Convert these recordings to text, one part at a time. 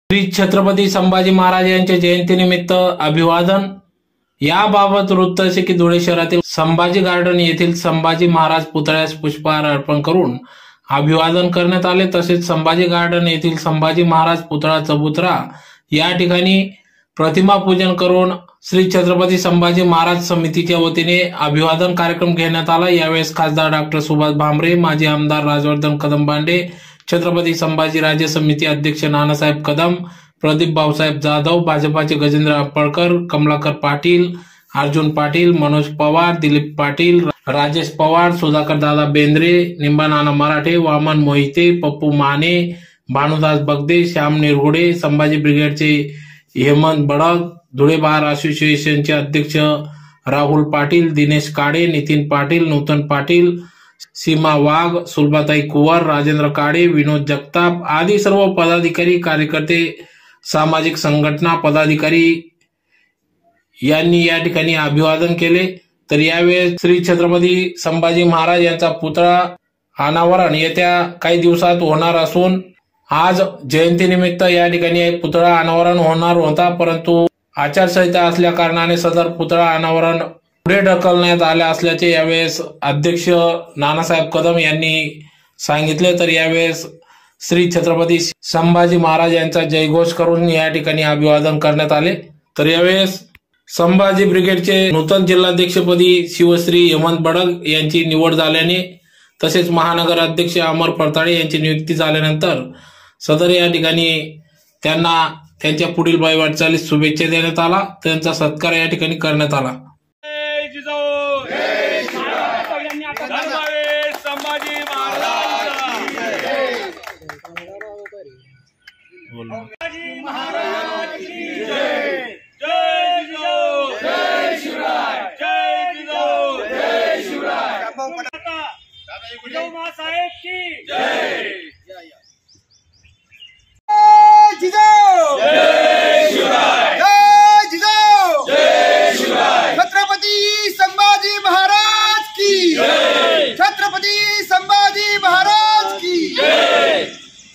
श्री छत्रपती संभाजी महाराज यांच्या जयंतीनिमित्त अभिवादन। याबाबत वृत्त असे की धुळे शहरातील संभाजी गार्डन येथील संभाजी महाराज पुतळ्यास पुष्पहार अर्पण करून अभिवादन करण्यात आले। तसेच संभाजी गार्डन येथील संभाजी महाराज पुतळा चबुतरा या ठिकाणी प्रतिमा पूजन करून श्री छत्रपती संभाजी महाराज समितीच्या वतीने अभिवादन कार्यक्रम घेण्यात आला। यावेळेस खासदार डॉक्टर सुभाष भामरे, माजी आमदार राजवर्धन कदम बांडे, छत्रपती संभाजी राजे समिती अध्यक्ष नानासाहेब कदम, प्रदीप भाऊसाहेब जाधव, भाजपाचे गजेंद्र अपळकर, कमलाकर पाटील, अर्जुन पाटील, मनोज पवार, दिलीप पाटील, राजेश पवार, सुधाकर दादा बेंद्रे, निंबा नाना मराठे, वामन मोहिते, पप्पू माने, भानुदास बगदे, श्याम निरगुडे, संभाजी ब्रिगेडचे हेमंत बडक, धुळे बार असोसिएशनचे अध्यक्ष राहुल पाटील, दिनेश काडे, नितीन पाटील, नूतन पाटील, सीमा वाघ, सुलभाताई कुवर, राजेंद्र काडे, विनोद जगताप आदी सर्व पदाधिकारी, कार्यकर्ते, सामाजिक संघटना पदाधिकारी यांनी या ठिकाणी अभिवादन केले। तर यावेळी श्री छत्रपती संभाजी महाराज यांचा पुतळा अनावरण येत्या काही दिवसात होणार असून आज जयंतीनिमित्त या ठिकाणी पुतळा अनावरण होणार होता, परंतु आचारसंहिता असल्या कारणाने सदर पुतळा अनावरण पुढे ढकलण्यात आले असल्याचे यावेळेस अध्यक्ष नानासाहेब कदम यांनी सांगितले। तर यावेळेस श्री छत्रपती संभाजी महाराज यांचा जयघोष करून या ठिकाणी अभिवादन करण्यात आले। तर यावेळेस संभाजी ब्रिगेडचे नूतन जिल्हाध्यक्षपदी शिवश्री हेमंत बडक यांची निवड झाल्याने तसेच महानगर अध्यक्ष अमर फरताळे यांची नियुक्ती झाल्यानंतर सदर या ठिकाणी त्यांना त्यांच्या पुढील वाटचालीस शुभेच्छा देण्यात आला। त्यांचा सत्कार या ठिकाणी करण्यात आला। संभाजी महाराज की जय, जय जिजाऊ, जय शिवराय, जय जिजाऊ, जय शिवराय, जिजाऊ माँसाहेब की जय, जिजाऊ, जय शिवराय, जय जिजाऊ, जय शिवराय, छत्रपती संभाजी महाराज की जय, छत्रपती संभाजी महाराज की जय,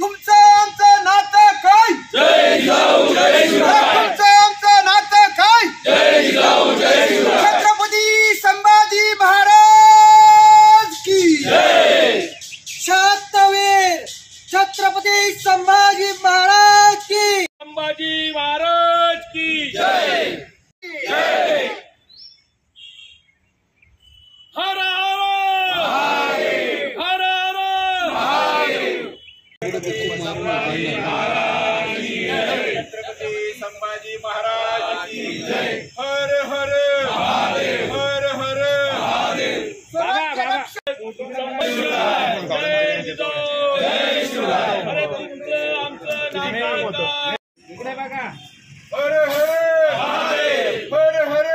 तुमचं आमचं नातं काय, जय जिजाऊ, जय शिवराय, तुमचं आमचं नातं काय, जय जिजाऊ, जय शिवराय, छत्रपती संभाजी महाराज की जय, शांतवीर छत्रपती संभाजी महाराज की, संभाजी महाराज की जय, जय, हर हर हर हर छत्रपती संभाजी महाराज की जय, हर हर हर हर जय जिजाऊ, जय शिवराय, अरे तुमचं आमचं नातं काय, हर हर हर हर,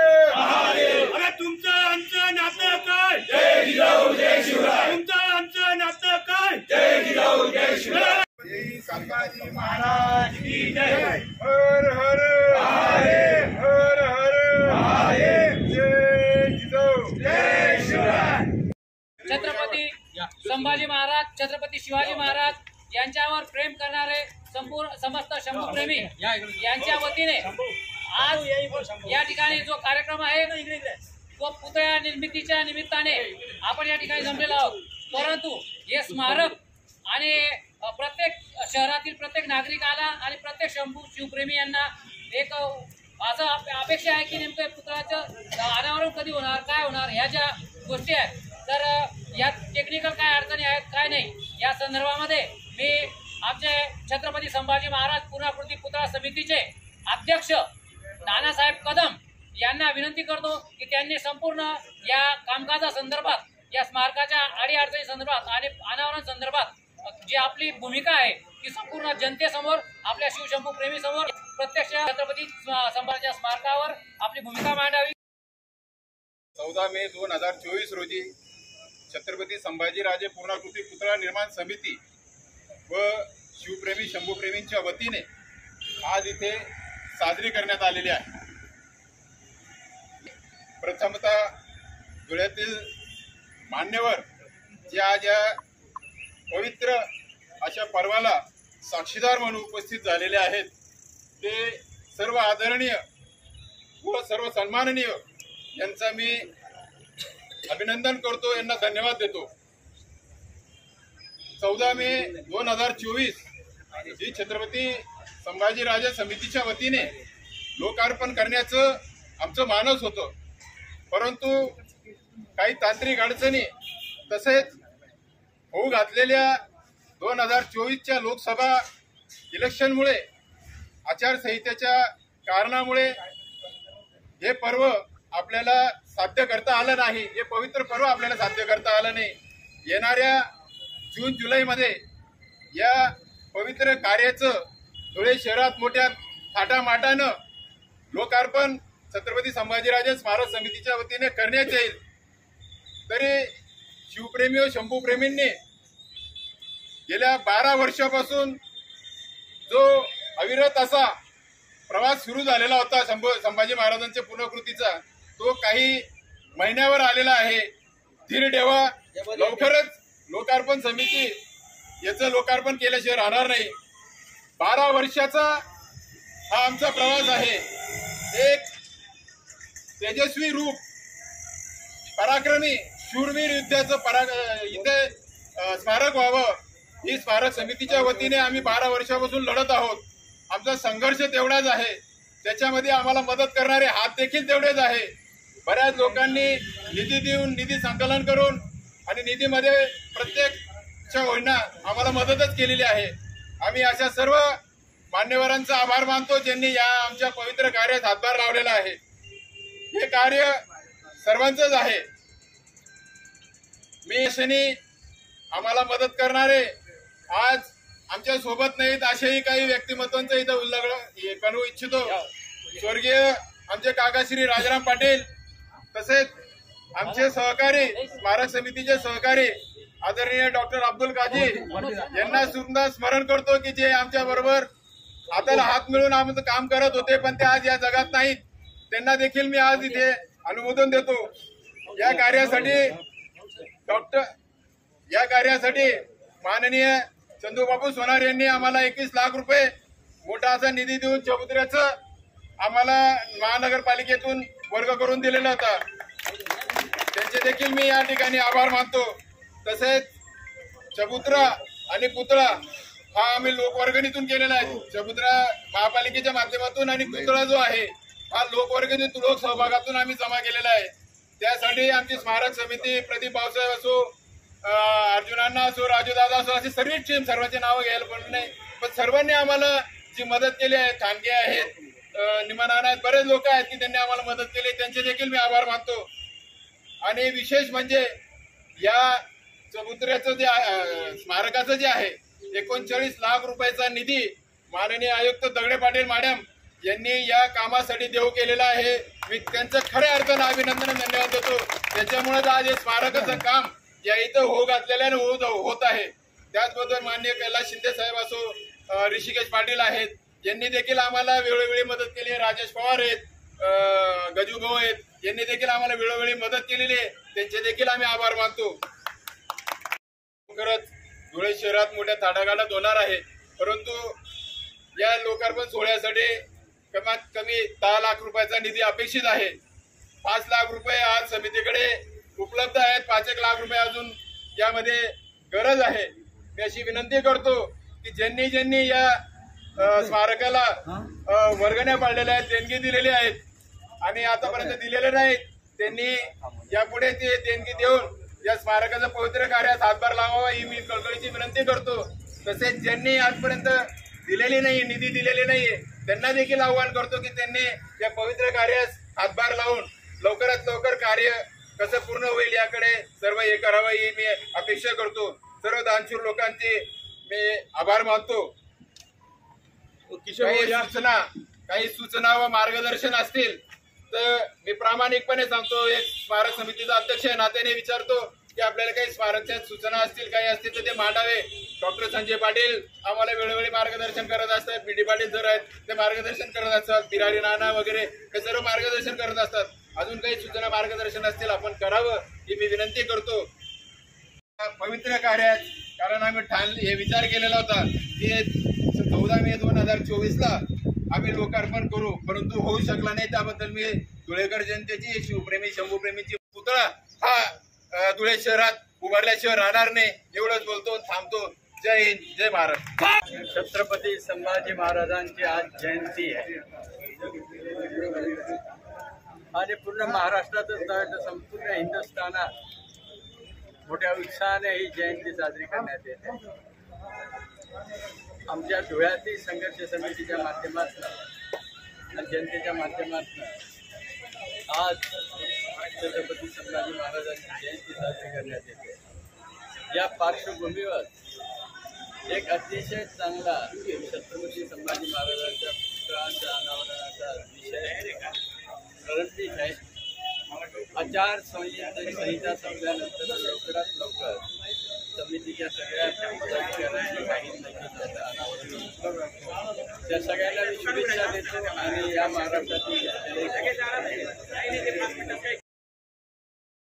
अरे तुमचं आमचं नातं काय, जय जिजाऊ, जय शिवराय, तुमचं आमचं नातं काय, जय जिजाऊ, जय शिवराय, संभाजी महाराज की जय, हर हर हर हर जय जिजाऊ, जय शिवराय। छत्रपती संभाजी महाराज, छत्रपती शिवाजी महाराज यांच्यावर प्रेम करणारे संपूर्ण समस्त शंभूप्रेमी यांच्या वतीने आज या ठिकाणी जो कार्यक्रम आहे तो पुतळा निर्मितीच्या निमित्ताने आपण या ठिकाणी जमलेलो आहोत। परंतु हे स्मारक आणि प्रत्येक शहरातील प्रत्येक नागरिकाला आणि प्रत्येक शंभू शिवप्रेमी यांना एक असं अपेक्षा आहे की नेमकं पुतळ्याचं अनावरण कधी होणार, काय होणार, ह्या ज्या गोष्टी आहेत तर या टेक्निकल काय अडचणी आहेत काय नाही या संदर्भामध्ये मी आमचे छत्रपती संभाजी महाराज पुनराकृती पुतळा समितीचे अध्यक्ष नानासाहेब कदम यांना विनंती करतो की त्यांनी संपूर्ण या कामकाजा संदर्भात, या स्मारकाच्या अडीअडचणी संदर्भात आणि अनावरण संदर्भात जी आपली भूमिका आहे ती संपूर्ण जनतेसमोर, आपल्या शिवशंभू प्रेमी समोर प्रत्यक्ष छत्रपती संभाजी स्मारकावर आपली भूमिका मांडावी। 14 मे 2024 रोजी छत्रपती संभाजीराजे पूर्णाकृती पुतळा निर्माण समिती व शिवप्रेमी शंभूप्रेमींच्या वतीने आज इथे साजरी करण्यात आलेली आहे। प्रथमतः धुळ्यातील मान्यवर जे आज या पवित्र अशा पर्वाला साक्षीदार म्हणून उपस्थित झालेले आहेत ते सर्व आदरणीय व सर्व सन्माननीय यांचा मी अभिनंदन करतो, यांना धन्यवाद देतो. 14 मे 2024 ही छत्रपती संभाजीराजे समितीच्या वतीने लोकार्पण करण्याचं आमचं मानस होतं, परंतु काही तांत्रिक अडचणी तसेच होऊ घातलेल्या 2024च्या लोकसभा इलेक्शनमुळे आचारसंहितेच्या कारणामुळे हे पर्व आपल्याला साध्य करता आलं नाही. हे पवित्र पर्व आपल्याला साध्य करता आलं नाही. येणाऱ्या जून जुलैमध्ये या पवित्र कार्याचं धुळे शहरात मोठ्या थाटामाटानं लोकार्पण छत्रपती संभाजीराजे स्मारक समितीच्या वतीने करण्यात येईल. तरी शिवप्रेमी व शंभूप्रेमींनी गेल्या 12 वर्षापासून जो अविरत असा प्रवास सुरू झालेला होता संभाजी महाराजांच्या पुनःकृतीचा, तो काही महिन्यावर आलेला आहे. धीर ठेवा, लवकरच लोकार्पण समिती याचं लोकार्पण केल्याशिवाय राहणार नाही. 12 वर्षाचा हा आमचा प्रवास आहे. एक तेजस्वी रूप, पराक्रमी शूरवीर युद्धाचं इथे स्मारक व्हावं, ही स्मारक समितीच्या वतीने आम्ही 12 वर्षापासून लढत आहोत. आमचा संघर्ष तेवढाच आहे, त्याच्यामध्ये आम्हाला मदत करणारे हात देखील तेवढेच आहे. बऱ्याच लोकांनी निधी देऊन, निधी संकलन करून आणि निधीमध्ये प्रत्येकच्या होईना आम्हाला मदतच केलेली आहे. आम्ही अशा सर्व मान्यवरांचा आभार मानतो ज्यांनी या आमच्या पवित्र कार्यात हातभार लावलेला आहे. हे कार्य सर्वांचंच आहे. मी शनी आम्हाला मदत करणारे आज आमच्या सोबत नाहीत, असेही काही व्यक्तिमत्वांचं इथं उल्लेख करू इच्छितो. स्वर्गीय आमचे काका श्री राजाराम पाटील, तसेच आमचे सहकारी, स्मारक समितीचे सहकारी आदरणीय डॉक्टर अब्दुल काजी यांना सुद्धा स्मरण करतो की जे आमच्या बरोबर हाताला हात मिळून आमचं काम करत होते, पण ते आज या जगात नाहीत. त्यांना देखील मी आज इथे अनुमोदन देतो. या कार्यासाठी माननीय चंदूबापू सोनार यांनी आम्हाला 21 लाख रुपये मोठा असा निधी देऊन चबुतऱ्याचं आम्हाला महानगरपालिकेतून वर्ग करून दिलेला होता. त्यांचे देखील मी या ठिकाणी आभार मानतो. तसेच चबुत्रा आणि पुतळा हा आम्ही लोकवर्गणीतून केलेला आहे. चबुत्रा महापालिकेच्या माध्यमातून आणि पुतळा जो आहे हा लोकवर्गणीतून, लोकसहभागातून आम्ही जमा केलेला आहे. त्यासाठी आमची स्मारक समिती, प्रदीप भाऊसाहेब असो, अर्जुनांना असो, राजूदादा असो, अशी सर्वच टीम, सर्वांची नावं घ्यायला पण नाही, पण सर्वांनी आम्हाला जी मदत केली आहे, खानगे आहेत, निमानाना आहेत, बरेच लोक आहेत की त्यांनी आम्हाला मदत केली, त्यांचे देखील मी आभार मानतो. आणि विशेष म्हणजे या चबुतऱ्याचं जे स्मारकाचं जे आहे 39 लाख रुपयाचा निधी माननीय आयुक्त दगडे पाटील मॅडम यांनी या कामासाठी देऊ केलेला आहे. मी त्यांचं खऱ्या अर्थानं अभिनंदन, धन्यवाद देतो. त्याच्यामुळे आज हे स्मारकाचं काम या इथं होऊ घातलेल्याने होत आहे. त्याचबरोबर माननीय कैलास शिंदे साहेब असो, ऋषिकेश पाटील आहेत, यांनी देखील आम्हाला वेळोवेळी मदत केली आहे. राजेश पवार आहेत, गजूभाऊ आहेत, यांनी देखील आम्हाला वेळोवेळी मदत केलेली आहे. त्यांचे देखील आम्ही आभार मानतो. लवकरच धुळे शहरात मोठ्या थाटागाटात होणार आहे, परंतु या लोकार्पण सोहळ्यासाठी कमीत कमी 10 लाख रुपयाचा निधी अपेक्षित आहे. 5 लाख रुपये आज समितीकडे उपलब्ध आहेत. 5 लाख रुपये अजून यामध्ये गरज आहे. मी अशी विनंती करतो की ज्यांनी या स्मारकाला वर्गण्या पाडलेल्या आहेत, देणगी दिलेली आहेत आणि आतापर्यंत दिलेले नाहीत, त्यांनी यापुढे ते देणगी देऊन या स्मारकाचं पवित्र कार्यात हातभार लावावा ही मी कळकळीची विनंती करतो. तसेच ज्यांनी आजपर्यंत दिलेली नाही, निधी दिलेली नाहीये, त्यांना देखील आवाहन करतो की त्यांनी या पवित्र कार्यास हातभार लावून लवकरात लवकर कार्य कसं पूर्ण होईल याकडे सर्व हे करावं ही मी अपेक्षा करतो. सर्व दानशूर लोकांचे मी आभार मानतो. काही सूचना व मार्गदर्शन असतील तर मी प्रामाणिकपणे सांगतो, एक स्मारक समितीचा अध्यक्ष या नात्याने विचारतो की आपल्याला काही स्मारकच्या सूचना असतील, काही असतील तर ते मांडावे. डॉक्टर संजय पाटील आम्हाला वेळोवेळी मार्गदर्शन करत असतात. बी डी पाटील सर आहेत, ते मार्गदर्शन करत असतात. बिरारी नाना वगैरे हे सर्व मार्गदर्शन करत असतात. अजून काही सूचना मार्गदर्शन असतील आपण करावं ही मी विनंती करतो. पवित्र कार्यात कारण आम्ही हे विचार केलेला होता की 14 मे 2024ला आम्ही लोकार्पण करू, परंतु होऊ शकला नाही. त्याबद्दल मी धुळेकर जनतेची, शिवप्रेमी शंभूप्रेमीची पुतळा हा धुळे शहरात उभारल्याशिवाय राहणार नाही एवढंच बोलतो, थांबतो. जय हिंद, जय महाराष्ट्र. छत्रपती संभाजी महाराजांची आज जयंती आहे आणि पूर्ण महाराष्ट्रातच नव्हे तर संपूर्ण हिंदुस्थानात मोठ्या उत्साहाने ही जयंती साजरी करण्यात येते. आमच्या धुळ्यातील संघर्ष समितीच्या माध्यमातून आणि जनतेच्या माध्यमातून आज छत्रपती संभाजी महाराजांची जयंती साजरी करण्यात येते. या पार्श्वभूमीवर एक अतिशय चांगला छत्रपती संभाजी महाराजांच्या पुतळ्याच्या अनावरणाचा विषय प्रलंबित आहे. आचारसंहिता संपल्यानंतर लवकरात लवकर समितीच्या सगळ्या पदाधिकाऱ्यांनी काही त्याचं अनावरण त्या सगळ्यांना मी शुभेच्छा देतो आणि या महाराष्ट्रातील